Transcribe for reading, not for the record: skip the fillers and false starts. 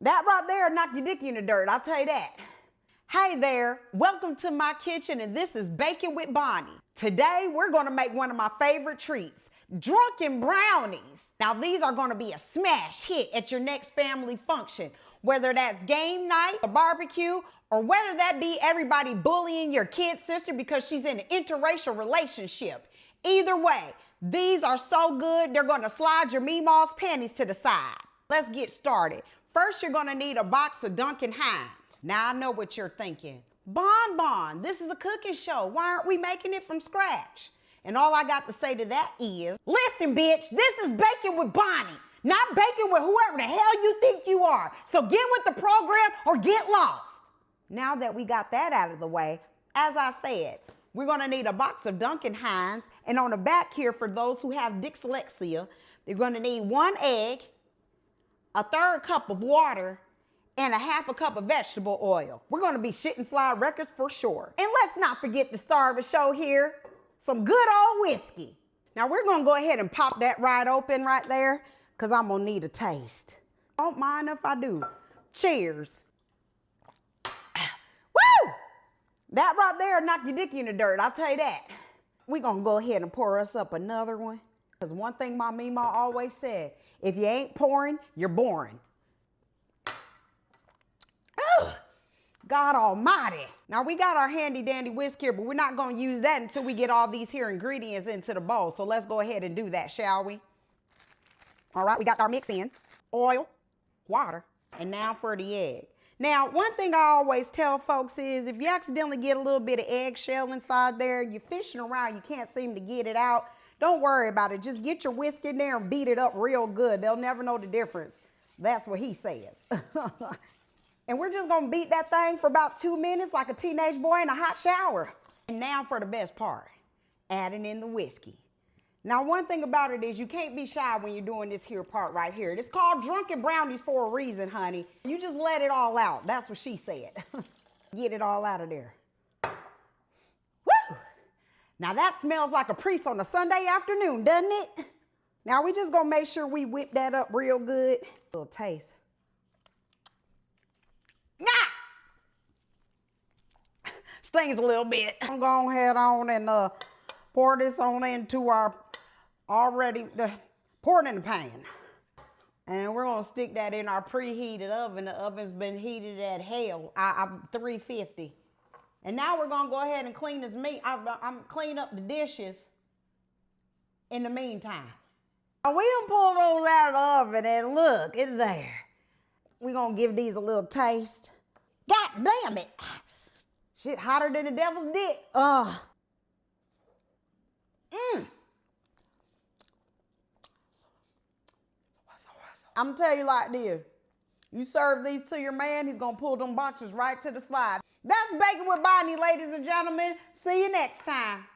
That right there knocked your dick in the dirt, I'll tell you that. Hey there, welcome to my kitchen, and this is Baking with Bonnie. Today, we're gonna make one of my favorite treats, drunken brownies. Now, these are gonna be a smash hit at your next family function, whether that's game night, a barbecue, or whether that be everybody bullying your kid's sister because she's in an interracial relationship. Either way, these are so good, they're gonna slide your meemaw's panties to the side. Let's get started. First, you're gonna need a box of Dunkin' Hines. Now, I know what you're thinking. Bon, this is a cooking show. Why aren't we making it from scratch? And all I got to say to that is, listen, bitch, this is Baking with Bonnie, not baking with whoever the hell you think you are. So get with the program or get lost. Now that we got that out of the way, as I said, we're gonna need a box of Dunkin' Hines, and on the back here, for those who have dyslexia, they're gonna need 1 egg, a 1/3 cup of water, and a 1/2 cup of vegetable oil. We're gonna be shitting slide records for sure. And let's not forget the star of the show here, some good old whiskey. Now we're gonna go ahead and pop that right open right there, cause I'm gonna need a taste. Don't mind if I do. Cheers. Woo! That right there knocked your dick in the dirt, I'll tell you that. We're gonna go ahead and pour us up another one. Because one thing my Mima always said, if you ain't pouring, you're boring. Ugh, God almighty. Now we got our handy dandy whisk here, but we're not gonna use that until we get all these here ingredients into the bowl. So let's go ahead and do that, shall we? All right, we got our mix in. Oil, water, and now for the egg. Now, one thing I always tell folks is if you accidentally get a little bit of eggshell inside there, you're fishing around, you can't seem to get it out, don't worry about it. Just get your whisk in there and beat it up real good. They'll never know the difference. That's what he says. And we're just gonna beat that thing for about 2 minutes like a teenage boy in a hot shower. And now for the best part, adding in the whiskey. Now, one thing about it is you can't be shy when you're doing this here part right here. It's called drunken brownies for a reason, honey. You just let it all out. That's what she said. Get it all out of there. Woo! Now that smells like a priest on a Sunday afternoon, doesn't it? Now we just gonna make sure we whip that up real good. A little taste. Nah! Stings a little bit. I'm gonna head on and pour this on into our pour it in the pan. And we're gonna stick that in our preheated oven. The oven's been heated at hell. I'm 350. And now we're gonna go ahead and clean this meat. I'm clean up the dishes in the meantime. We gonna pull those out of the oven and look, it's there. We're gonna give these a little taste. God damn it. Shit hotter than the devil's dick. I'm gonna tell you like this. You serve these to your man, he's gonna pull them boxes right to the slide. That's Baking with Bonnie, ladies and gentlemen. See you next time.